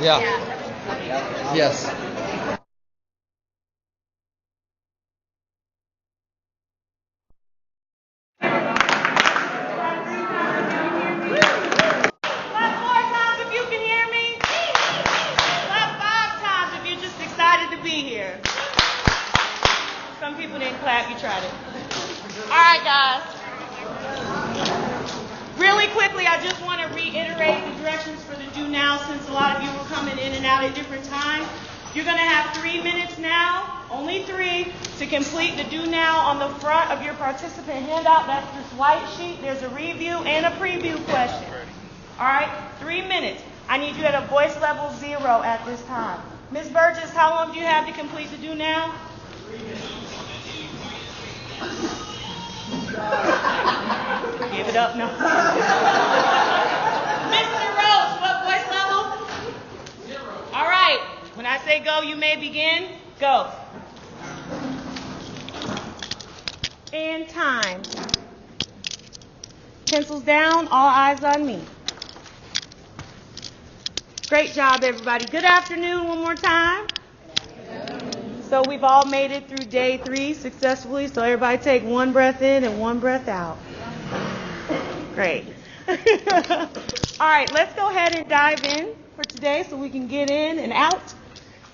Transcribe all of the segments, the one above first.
Yeah. Yes. Clap 4 times if you can hear me. Clap 5 times if you're just excited to be here. Some people didn't clap, you tried it. All right, guys. Really quickly, I just want to reiterate the directions for the do now since a lot of you were coming in and out at different times. You're going to have 3 minutes now, only 3, to complete the do now on the front of your participant handout. That's this white sheet. There's a review and a preview question. All right, 3 minutes. I need you at a voice level 0 at this time. Ms. Burgess, how long do you have to complete the do now? 3 minutes. Give it up, no. Mr. Roach, what voice level? 0. All right. When I say go, you may begin. Go. And time. Pencils down, all eyes on me. Great job, everybody. Good afternoon one more time. So we've all made it through day 3 successfully. So everybody take 1 breath in and 1 breath out. Great. All right, let's go ahead and dive in for today so we can get in and out.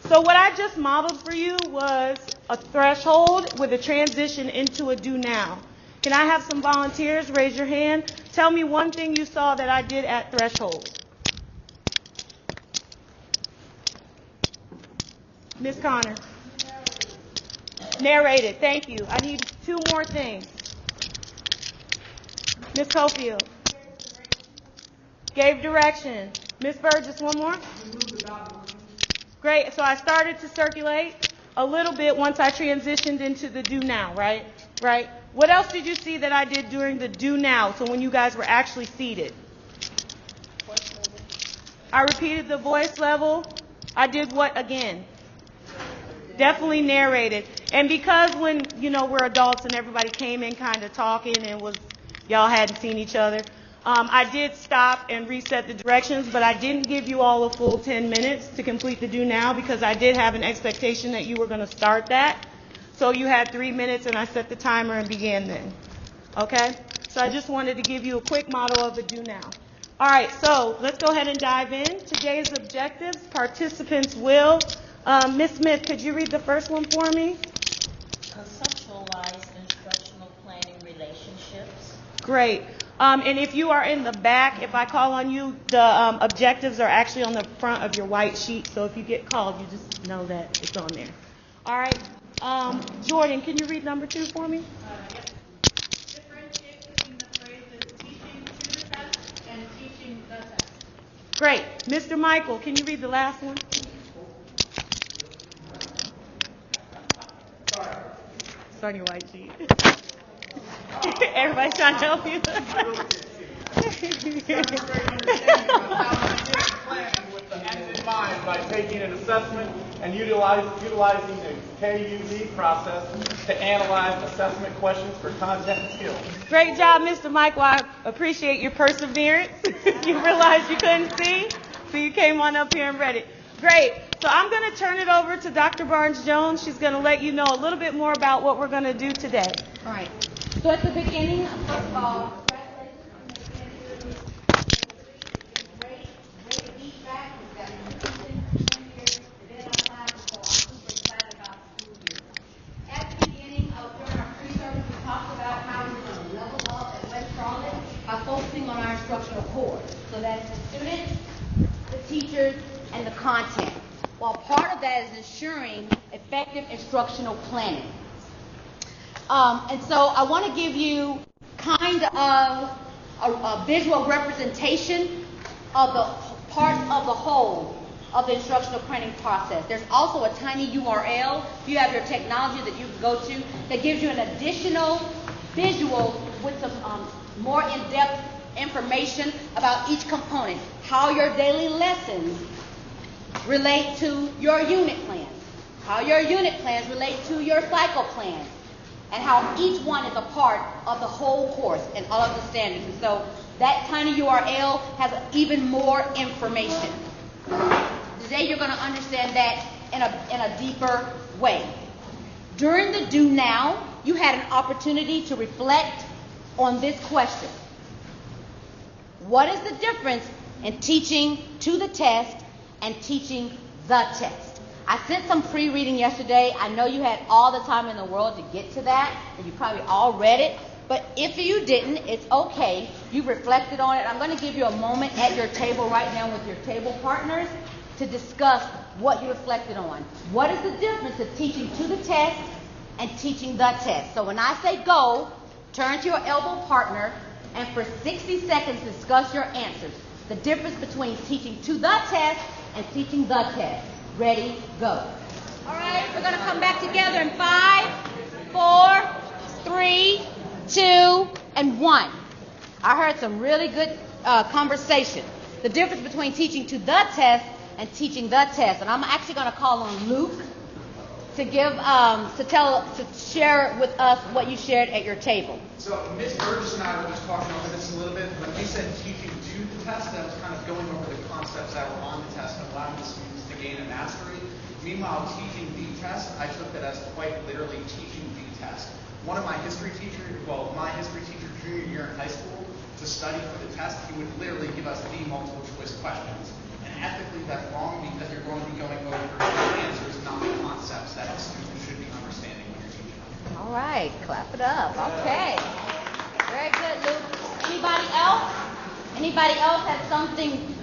So what I just modeled for you was a threshold with a transition into a do now. Can I have some volunteers? Raise your hand. Tell me one thing you saw that I did at threshold. Ms. Connor. Narrated. Thank you. I need 2 more things. Ms. Cofield. Gave direction. Ms. Burgess, one more. Great. So I started to circulate a little bit once I transitioned into the do now, right? Right. What else did you see that I did during the do now? So when you guys were actually seated. I repeated the voice level. I did what again? Definitely narrated. And because when, we're adults and everybody came in kind of talking and y'all hadn't seen each other, I did stop and reset the directions, but I didn't give you all a full 10 minutes to complete the do now because I did have an expectation that you were going to start that. So you had 3 minutes and I set the timer and began then. Okay? So I just wanted to give you a quick model of the do now. All right, so let's go ahead and dive in. Today's objectives, participants will. Ms. Smith, could you read the first one for me? Conceptualize instructional planning relationships. Great. And if you are in the back, if I call on you, the objectives are actually on the front of your white sheet. So if you get called, you just know that it's on there. All right. Jordan, can you read number 2 for me? Yes. Differentiate between the phrases teaching to the test and teaching the test. Great. Mr. Michael, can you read the last one? It's on your white sheet. Everybody's trying to help you. With the end in mind by taking an assessment and utilizing the KUZ process to analyze assessment questions for content and skills. Great job, Mr. Michael. I appreciate your perseverance. You realized you couldn't see, so you came on up here and read it. Great. So I'm going to turn it over to Dr. Barnes-Jones. She's going to let you know a little bit more about what we're going to do today. All right. So at the beginning, first of all, by focusing on our instructional core. So that's the students, the teachers, and the content. While part of that is ensuring effective instructional planning. And so I want to give you kind of a visual representation of the part of the whole of the instructional planning process. There's also a tiny URL, if you have your technology that you can go to, that gives you an additional visual with some more in-depth information about each component, how your daily lessons relate to your unit plans, how your unit plans relate to your cycle plans, and how each one is a part of the whole course and all of the standards. And so that tiny URL has even more information. today you're going to understand that in a deeper way. During the Do Now, you had an opportunity to reflect on this question. What is the difference in teaching to the test and teaching the test? I sent some pre-reading yesterday. I know you had all the time in the world to get to that, and you probably all read it. But if you didn't, it's okay. You reflected on it. I'm going to give you a moment at your table right now with your table partners to discuss what you reflected on. What is the difference of teaching to the test and teaching the test? So when I say go, turn to your elbow partner and for 60 seconds discuss your answers. The difference between teaching to the test and teaching the test. Ready, go. All right, we're going to come back together in 5, 4, 3, 2, and 1. I heard some really good conversation. The difference between teaching to the test and teaching the test. And I'm actually going to call on Luke to give, to share with us what you shared at your table. So Ms. Burgess and I were just talking over this a little bit. When we said teaching to the test, that was kind of going over the concepts that were on the test and allowing the students to gain a mastery. Meanwhile, teaching the test, I took that as quite literally teaching the test. One of my history teacher junior year in high school, to study for the test, he would literally give us the multiple choice questions. And ethically, that's wrong because you're going to be going over the answers, not the concepts that the student should be understanding when you're teaching them. All right, clap it up. Okay. Very good, Luke. Anybody else? Anybody else have something,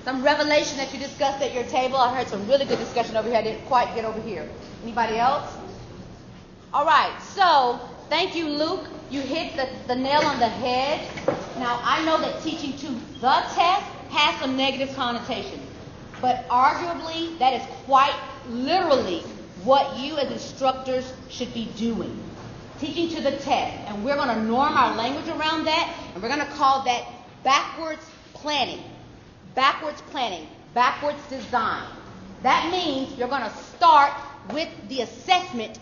some revelation that you discussed at your table? I heard some really good discussion over here. I didn't quite get over here. Anybody else? All right, so thank you, Luke. You hit the nail on the head. Now, I know that teaching to the test has some negative connotations, but arguably that is quite literally what you as instructors should be doing. Teaching to the test, and we're going to norm our language around that, and we're going to call that backwards planning, backwards design. That means you're going to start with the assessment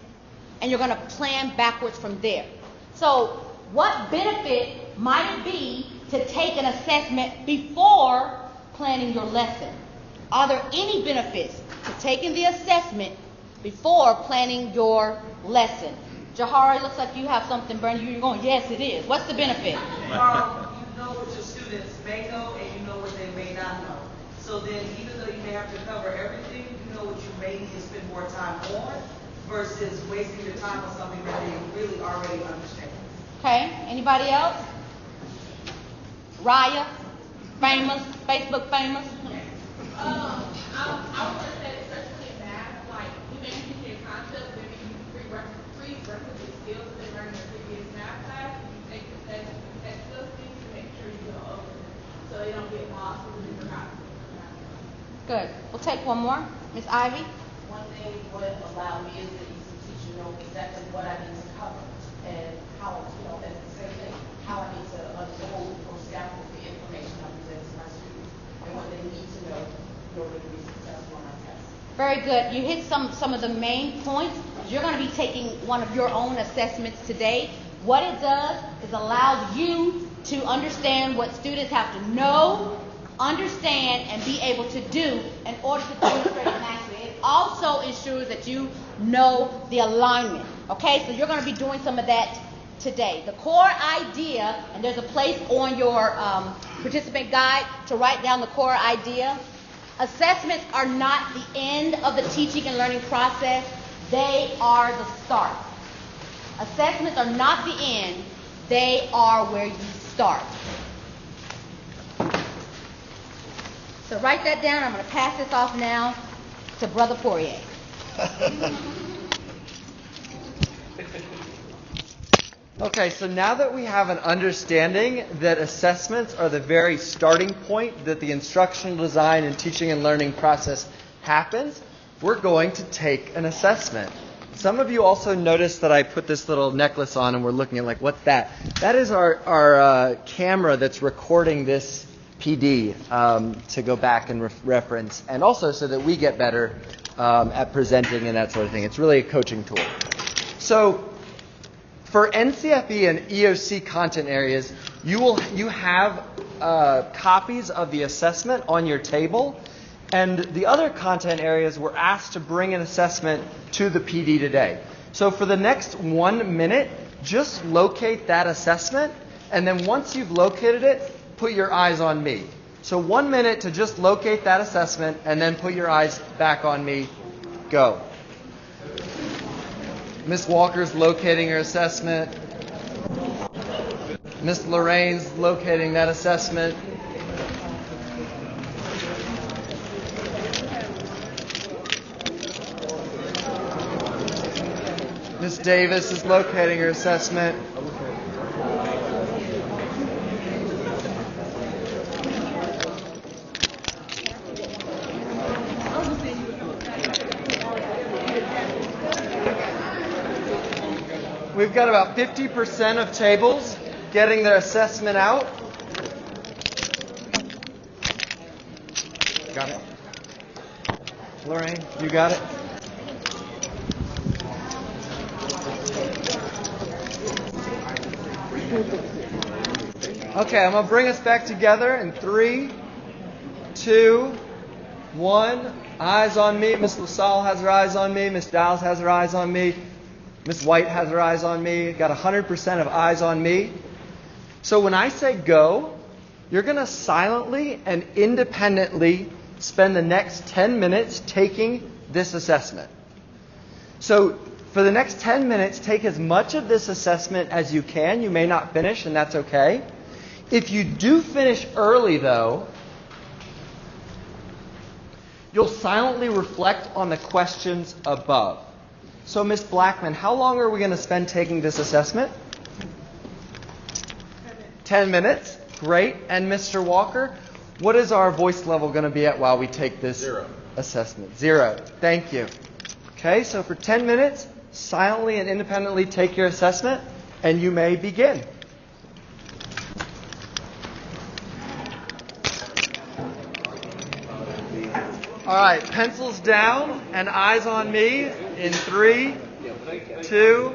and you're going to plan backwards from there. So what benefit might it be to take an assessment before planning your lesson? Are there any benefits to taking the assessment before planning your lesson? Jahari, looks like you have something burning you. You're going, yes, it is. What's the benefit? You know what your students may know and you know what they may not know. So then even though you may have to cover everything, you know what you may need to spend more time on versus wasting your time on something that they really already understand. Okay, anybody else? Raya, famous, Facebook famous. I would say especially in math, like you may teach a concept, maybe you prerequisite skills that they learned in the previous math class. You take the test, test those things to make sure you go over them, so they don't get lost in the concepts. Good. We'll take one more. Miss Ivy. One thing would allow me as the EC teacher know exactly what I need to cover and how, that's the same thing, how I need to hold or scaffold the information I present to my students and what they need to know in order to be successful on my test. Very good. You hit some of the main points. You're going to be taking one of your own assessments today. What it does is allows you to understand what students have to know, understand, and be able to do in order to demonstrate mastery. It also ensures that you know the alignment. Okay, so you're going to be doing some of that today. The core idea, and there's a place on your participant guide to write down the core idea. Assessments are not the end of the teaching and learning process. They are the start. Assessments are not the end. They are where you start. So write that down. I'm going to pass this off now to Brother Poirier. Okay, so now that we have an understanding that assessments are the very starting point that the instructional design and teaching and learning process happens, we're going to take an assessment. Some of you also noticed that I put this little necklace on and we're looking at what's that? That is our camera that's recording this PD to go back and reference, and also so that we get better at presenting and that sort of thing. It's really a coaching tool. So for NCFE and EOC content areas, you have copies of the assessment on your table, And the other content areas were asked to bring an assessment to the PD today. So for the next 1 minute, just locate that assessment, and then once you've located it, put your eyes on me. So 1 minute to just locate that assessment, and then put your eyes back on me. Go. Miss Walker's locating her assessment. Miss Lorraine's locating that assessment. Miss Davis is locating her assessment. We've got about 50% of tables getting their assessment out. Got it? Lorraine, you got it? Okay, I'm going to bring us back together in 3, 2, 1. Eyes on me. Miss LaSalle has her eyes on me. Miss Dowles has her eyes on me. Miss White has her eyes on me. Got 100% of eyes on me. So when I say go, you're going to silently and independently spend the next 10 minutes taking this assessment. So for the next 10 minutes, take as much of this assessment as you can. You may not finish, and that's okay. If you do finish early, though, you'll silently reflect on the questions above. So, Ms. Blackman, how long are we going to spend taking this assessment? 10 minutes. Great. And Mr. Walker, what is our voice level going to be at while we take this assessment? 0. Thank you. Okay, so for 10 minutes, silently and independently take your assessment, and you may begin. All right, pencils down and eyes on me in 3, 2,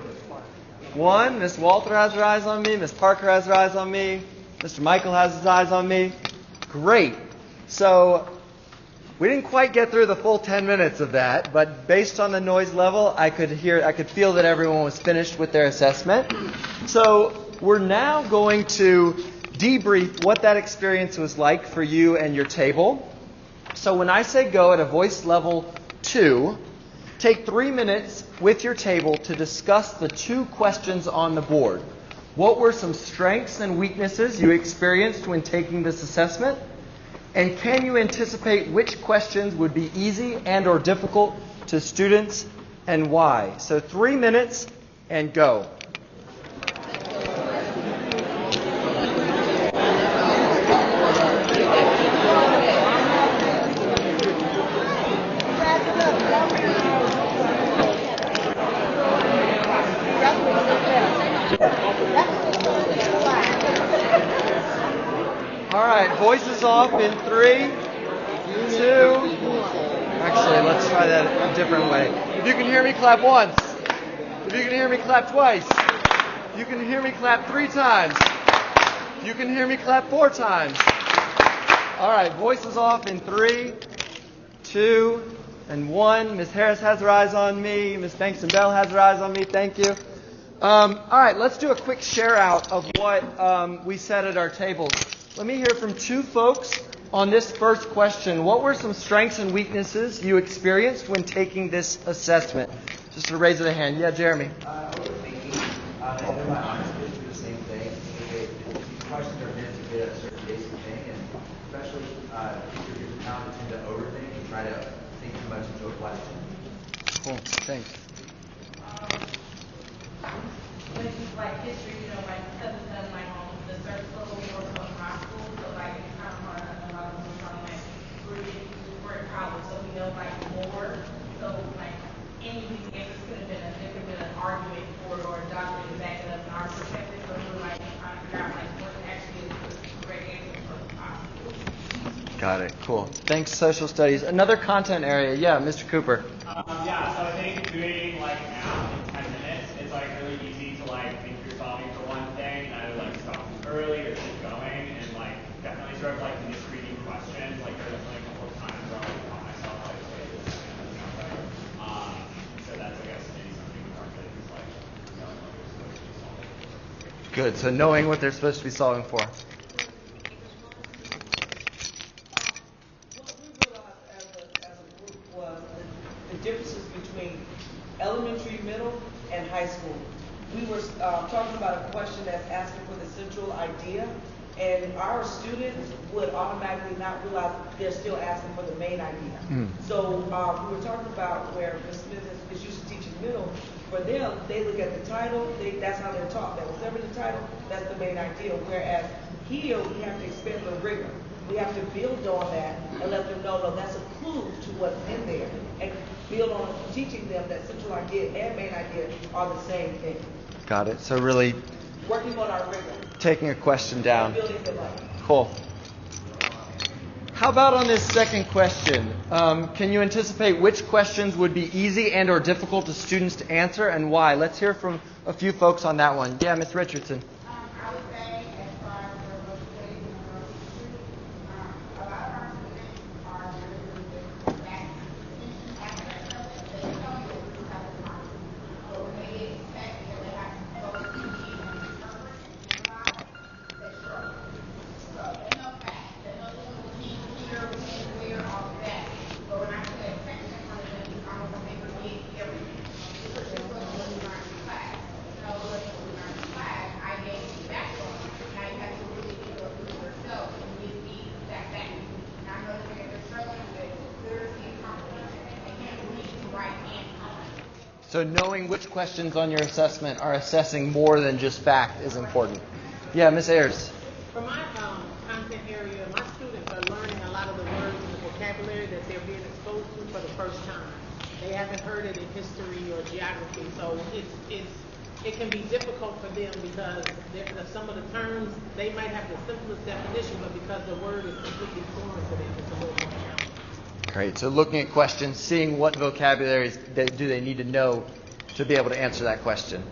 1. Miss Walter has her eyes on me. Miss Parker has her eyes on me. Mr. Michael has his eyes on me. Great. So we didn't quite get through the full 10 minutes of that, but based on the noise level, I could feel that everyone was finished with their assessment. So we're now going to debrief what that experience was like for you and your table. So when I say go at a voice level 2, take 3 minutes with your table to discuss the 2 questions on the board. What were some strengths and weaknesses you experienced when taking this assessment? And can you anticipate which questions would be easy and or difficult to students and why? So 3 minutes and go. All right, voices off in 3, 2. Actually, let's try that a different way. If you can hear me, clap once. If you can hear me, clap twice. If you can hear me, clap 3 times. If you can hear me, clap 4 times. All right, voices off in 3, 2, and 1. Ms. Harris has her eyes on me. Ms. Banks and Bell has her eyes on me. Thank you. All right, let's do a quick share out of what we said at our tables. Let me hear from 2 folks on this first question. What were some strengths and weaknesses you experienced when taking this assessment? Just a raise of the hand. Yeah, Jeremy. I was thinking, my honors kids do the same thing. These questions are meant to get a certain basic thing, and especially teachers who tend to overthink and try to think too much into a question. Cool. Thanks. When it's like history, like cousins done like on the third level or from high school, so like it's kind of hard to know about them from like we're in college, so we know like more. So like any of these answers could have been an argument for it or a document to back it up in our perspective. So we're like trying to figure out like what actually is the correct answer from high school. Got it. Cool. Thanks, social studies. Another content area. Yeah, Mr. Cooper. Yeah, so I think doing like math in 10 minutes is like really easy to like think you're solving for one thing and either like stop early or keep going and like definitely sort of like misreading questions. Like there's definitely a couple of times where I'm like Good. So knowing what they're supposed to be solving for. What we realized as a group was the differences between elementary, middle, and high school. We were talking about a question that's asking for the central idea, and our students would automatically not realize they're still asking for the main idea. So we were talking about where Ms. Smith is used to teaching middle. For them, they look at the title, that's how they're taught. That whatever the title, that's the main idea. Whereas here, we have to expand the rigor. We have to build on that and let them know, no, that's a clue to what's in there. And build on teaching them that central idea and main idea are the same thing. Got it. So really Working on our rigor. taking a question down. Building the life. Cool. How about on this second question? Can you anticipate which questions would be easy and or difficult to students to answer and why? Let's hear from a few folks on that one. Yeah, Ms. Richardson. I would say, as far as the motivating and a lot of our students are really, really good at that aspect of it. They know you do have a time. But when they get expected, they have to go to the and interpret and analyze, they struggle. So they know facts. They know this is here, where, all of that. But when I put a section in front of them, it's almost like they forget everything. Because it's what we learn in class. No, what we learn in class, I gave you background. Now you have to really go through yourself and give me that back. Now I know that they're struggling with literacy and comprehension. They can't read, write, and comprehend. So knowing which questions on your assessment are assessing more than just fact is important. Yeah, Ms. Ayers. For my content area, my students are learning a lot of the words and the vocabulary that they're being exposed to for the first time. They haven't heard it in history or geography, so it can be difficult for them because some of the terms, they might have the simplest definition, but because the word is completely foreign to them, it's a little more challenging. Great. So looking at questions, seeing what vocabularies do they need to know to be able to answer that question.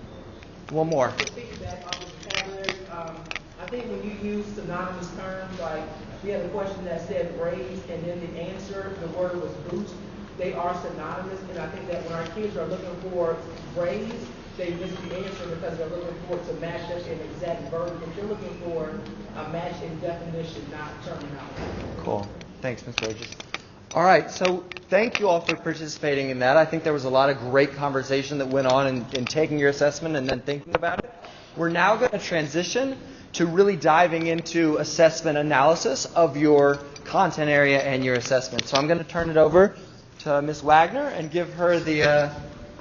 One more. To piggyback on the vocabulary, I think when you use synonymous terms, like we had a question that said raise, and then the answer, the word was boost. They are synonymous, and I think that when our kids are looking for raise, they miss the answer because they're looking for it to match up an exact verb. If they're looking for a match in definition, not terminology. Cool. Thanks, Ms. Burgess. All right, so thank you all for participating in that. I think there was a lot of great conversation that went on in taking your assessment and then thinking about it. We're now going to transition to really diving into assessment analysis of your content area and your assessment. So I'm going to turn it over to Ms. Wagner and give her the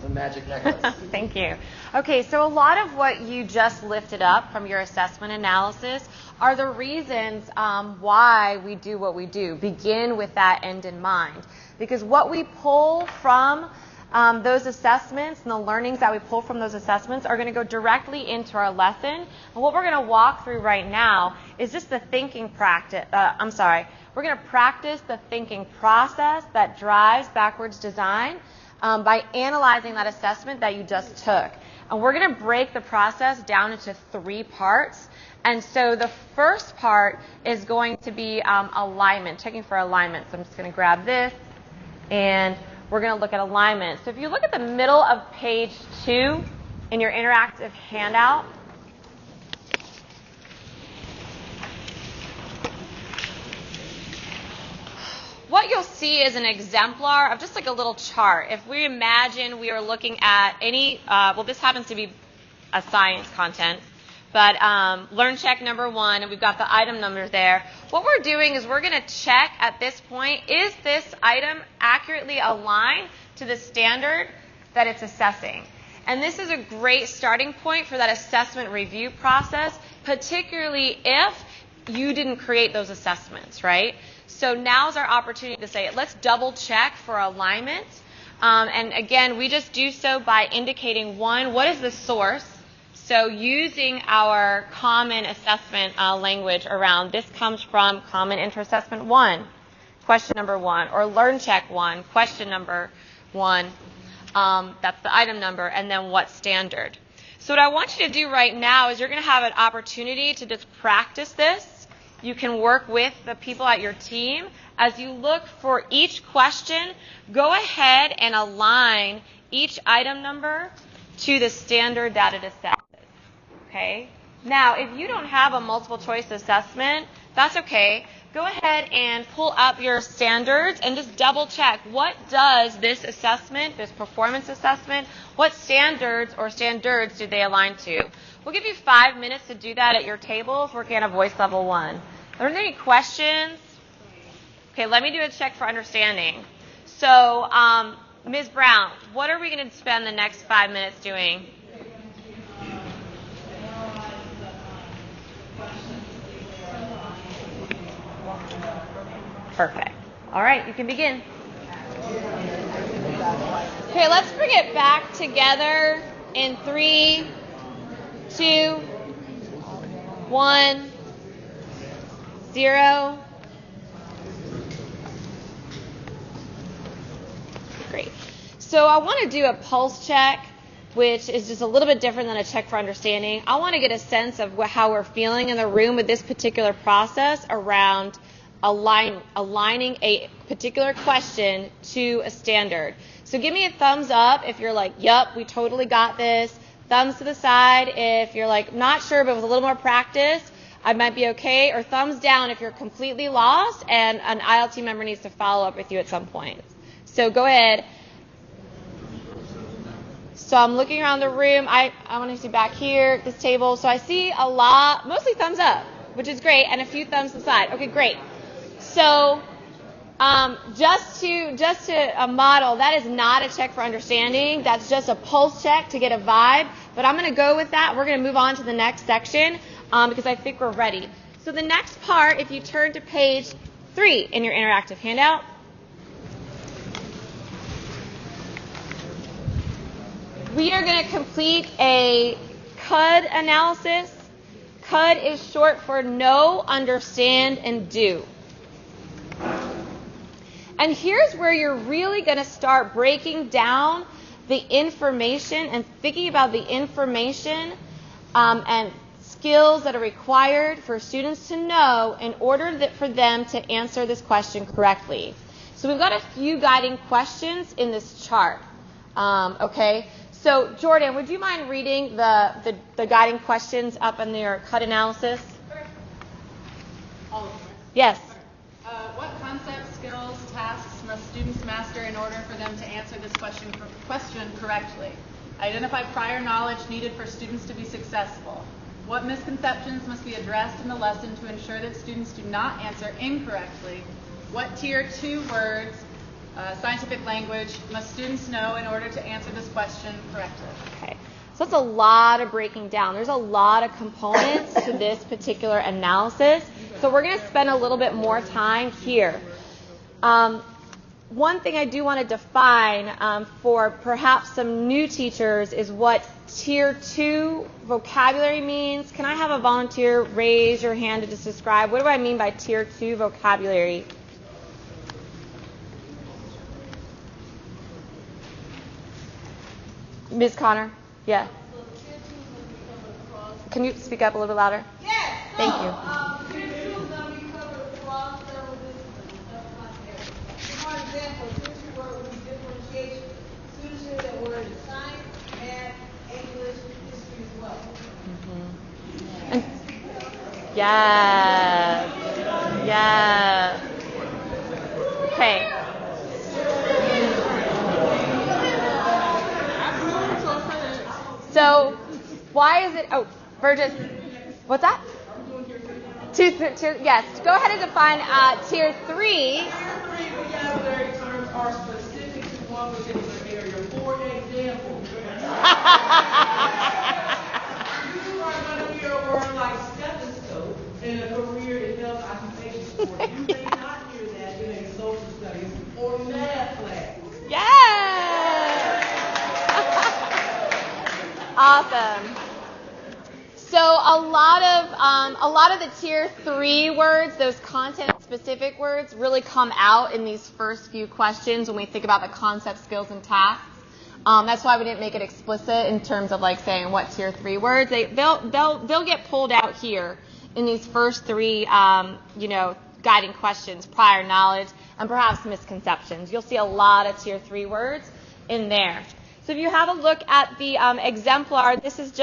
magic necklace. Thank you. Okay, so a lot of what you just lifted up from your assessment analysis are the reasons why we do what we do. Begin with that end in mind. Because what we pull from those assessments and the learnings that we pull from those assessments are going to go directly into our lesson. And what we're going to walk through right now is just the thinking practice. We're going to practice the thinking process that drives backwards design by analyzing that assessment that you just took. And we're going to break the process down into 3 parts. And so the first part is going to be alignment, checking for alignment. So I'm just going to grab this, and we're going to look at alignment. So if you look at the middle of page 2 in your interactive handout, what you'll see is an exemplar of just like a little chart. If we imagine we are looking at any, this happens to be a science content, but learn check number 1, and we've got the item numbers there. What we're doing is we're going to check at this point, is this item accurately aligned to the standard that it's assessing? And this is a great starting point for that assessment review process, particularly if you didn't create those assessments, right? So now's our opportunity to say, let's double check for alignment. And again, we just do so by indicating, 1, what is the source? So using our common assessment language around, this comes from Common Interest Assessment 1, question number 1, or Learn Check 1, question number 1. That's the item number, and then what standard. So what I want you to do right now is you're going to have an opportunity to just practice this. You can work with the people at your team. As you look for each question, go ahead and align each item number to the standard that it assesses. Okay? Now, if you don't have a multiple choice assessment, that's okay. Go ahead and pull up your standards and just double check, what does this assessment, this performance assessment, what standards or standards do they align to? We'll give you 5 minutes to do that at your tables working on a voice level 1. Are there any questions? Okay, let me do a check for understanding. So, Ms. Brown, what are we going to spend the next 5 minutes doing? Perfect. All right, you can begin. Okay, let's bring it back together in 3, 2, 1, 0. Great. So I want to do a pulse check, which is just a little bit different than a check for understanding. I want to get a sense of how we're feeling in the room with this particular process around aligning a particular question to a standard. So give me a thumbs up if you're like, yep, we totally got this. Thumbs to the side if you're like, not sure, but with a little more practice, I might be okay. Or thumbs down if you're completely lost and an ILT member needs to follow up with you at some point. So go ahead. So I'm looking around the room. I want to see back here at this table. So I see a lot, mostly thumbs up, which is great, and a few thumbs to the side. Okay, great. So just to model, that is not a check for understanding. That's just a pulse check to get a vibe. But I'm going to go with that. We're going to move on to the next section because I think we're ready. So the next part, if you turn to page 3 in your interactive handout, we are going to complete a CUD analysis. CUD is short for know, understand, and do. And here's where you're really going to start breaking down the information and thinking about the information and skills that are required for students to know in order for them to answer this question correctly. So we've got a few guiding questions in this chart. Okay, so Jordan, would you mind reading the guiding questions up in your CUD analysis? All of them. Yes. What concepts, skills, tasks must students master in order for them to answer this question correctly? Identify prior knowledge needed for students to be successful. What misconceptions must be addressed in the lesson to ensure that students do not answer incorrectly? What tier 2 words, scientific language, must students know in order to answer this question correctly? Okay. So that's a lot of breaking down. There's a lot of components to this particular analysis. So we're going to spend a little bit more time here. One thing I do want to define for perhaps some new teachers is what tier 2 vocabulary means. Can I have a volunteer raise your hand to just describe what do I mean by tier 2 vocabulary? Ms. Connor? Yeah. Can you speak up a little bit louder? Yes. Thank you. Tier 2 is going to be covered across several disciplines. For example, tier 2 word would be differentiation. Students hear that word in science, math, English, history as well. And yes. Yes. Okay. So, why is it? Oh, Burgess. What's that? Tier, yes. Go ahead and define tier 3. Tier 3 vocabulary terms are specific to one particular area. For example, you are going to hear a word like stethoscope in a career in health occupation support. You may not hear that in a social studies or math class. Yes. Awesome. So a lot of the tier 3 words, those content-specific words, really come out in these first few questions when we think about the concept, skills, and tasks. That's why we didn't make it explicit in terms of like saying what tier 3 words. They'll get pulled out here in these first 3, guiding questions: prior knowledge and perhaps misconceptions. You'll see a lot of tier 3 words in there. So if you have a look at the exemplar, this is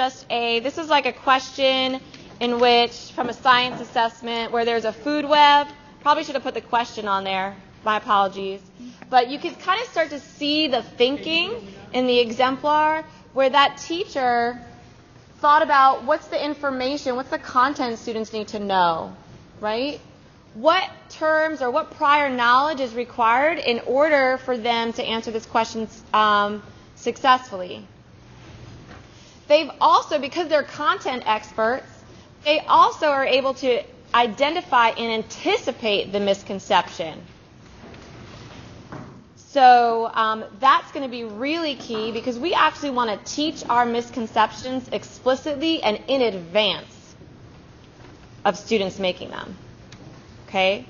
like a question in which, from a science assessment, where there's a food web. Probably should have put the question on there. My apologies. But you can kind of start to see the thinking in the exemplar where that teacher thought about what's the information, what's the content students need to know, right? What terms or what prior knowledge is required in order for them to answer this question successfully. They've also, because they're content experts, they also are able to identify and anticipate the misconception. So that's going to be really key because we actually want to teach our misconceptions explicitly and in advance of students making them. Okay?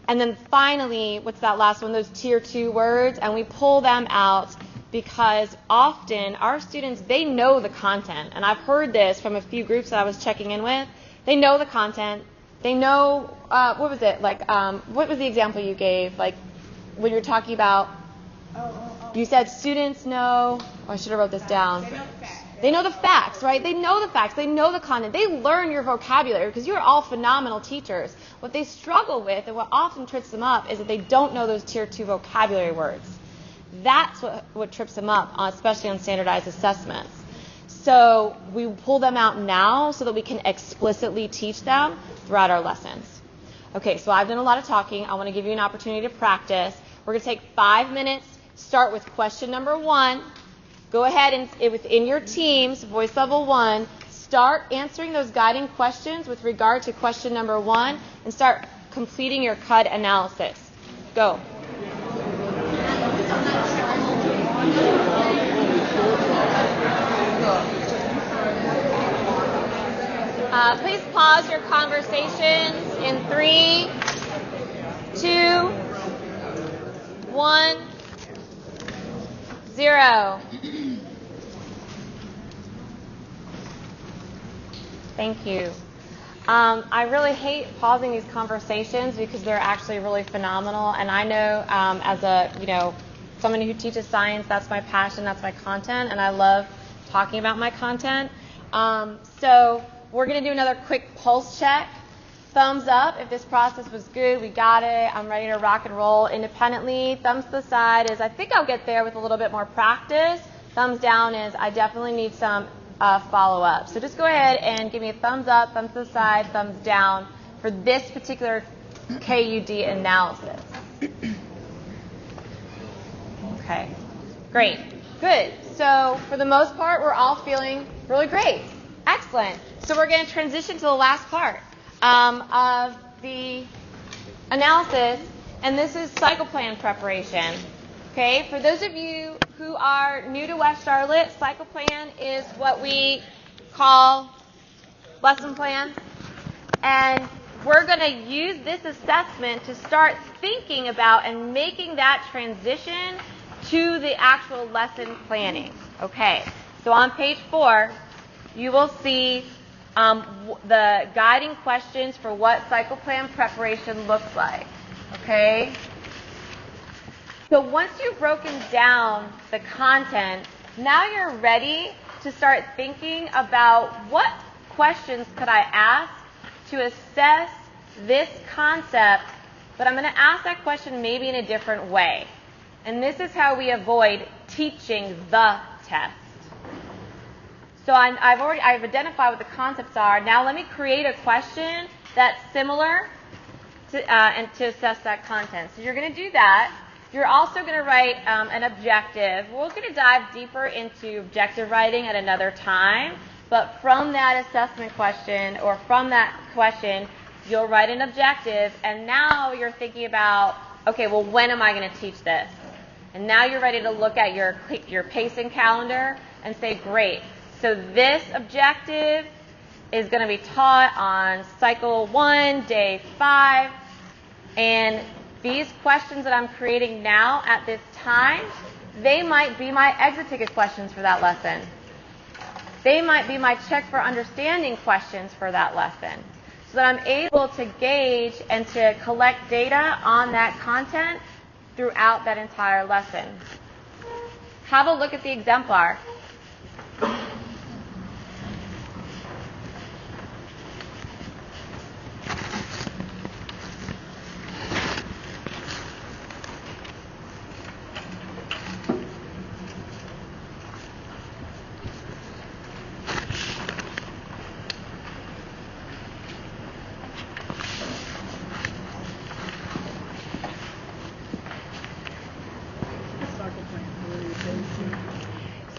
And then finally, what's that last one? Those tier 2 words, and we pull them out because often our students, they know the content. And I've heard this from a few groups that I was checking in with. They know the content. They know, what was it? Like, what was the example you gave? Like, when you're talking about, you said students know, I should have wrote this down. They know the facts, right? They know the facts. They know the content. They learn your vocabulary because you're all phenomenal teachers. What they struggle with and what often trips them up is that they don't know those tier 2 vocabulary words. That's what trips them up, especially on standardized assessments. So we pull them out now so that we can explicitly teach them throughout our lessons. Okay, so I've done a lot of talking. I want to give you an opportunity to practice. We're going to take 5 minutes. Start with question number 1. Go ahead and within your teams, voice level 1, start answering those guiding questions with regard to question number 1 and start completing your CUD analysis. Go. Please pause your conversations in 3, 2, 1, 0. Thank you. I really hate pausing these conversations because they're actually really phenomenal. And I know as someone who teaches science, that's my passion, that's my content, and I love talking about my content. So we're going to do another quick pulse check. Thumbs up if this process was good, we got it, I'm ready to rock and roll independently. Thumbs to the side is I think I'll get there with a little bit more practice. Thumbs down is I definitely need some follow-up. So just go ahead and give me a thumbs up, thumbs to the side, thumbs down for this particular KUD analysis. Okay, great, good. So for the most part, we're all feeling really great. Excellent. So we're going to transition to the last part of the analysis, and this is cycle plan preparation. Okay, for those of you who are new to West Charlotte, cycle plan is what we call lesson plan, and we're going to use this assessment to start thinking about and making that transition to the actual lesson planning. Okay, so on page 4, you will see the guiding questions for what cycle plan preparation looks like. Okay? So once you've broken down the content, now you're ready to start thinking about what questions could I ask to assess this concept, but I'm going to ask that question maybe in a different way. And this is how we avoid teaching the test. So I've identified what the concepts are. Now let me create a question that's similar and to assess that content. So you're going to do that. You're also going to write an objective. We're going to dive deeper into objective writing at another time. But from that assessment question or from that question, you'll write an objective. And now you're thinking about, okay, well, when am I going to teach this? And now you're ready to look at your pacing calendar and say, great. So this objective is going to be taught on cycle 1, day 5. And these questions that I'm creating now at this time, they might be my exit ticket questions for that lesson. They might be my check for understanding questions for that lesson. So that I'm able to gauge and to collect data on that content throughout that entire lesson. have a look at the exemplar.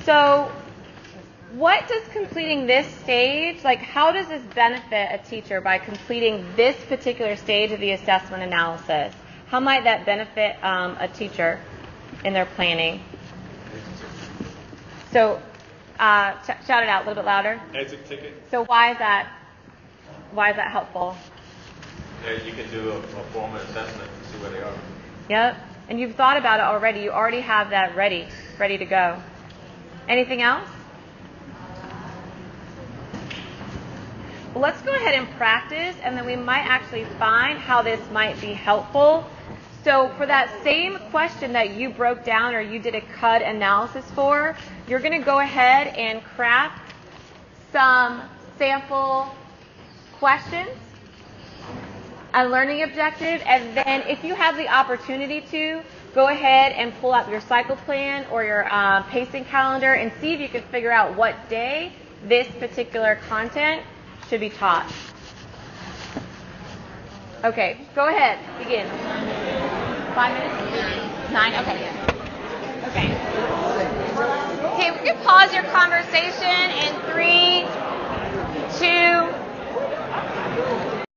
So what does completing this stage, like how does this benefit a teacher by completing this particular stage of the assessment analysis? How might that benefit a teacher in their planning? So shout it out a little bit louder. Exit ticket. So why is that helpful? Yeah, you can do a formal assessment to see where they are. Yep. And you've thought about it already. You already have that ready to go. Anything else? Well, let's go ahead and practice, and then we might actually find how this might be helpful. So for that same question that you broke down or you did a CUD analysis for, you're going to go ahead and craft some sample questions, a learning objective, and then if you have the opportunity to, go ahead and pull up your cycle plan or your pacing calendar and see if you can figure out what day this particular content should be taught. Okay, go ahead. Begin. 5 minutes? 9? Okay. Okay. Okay, we can pause your conversation in 3, 2,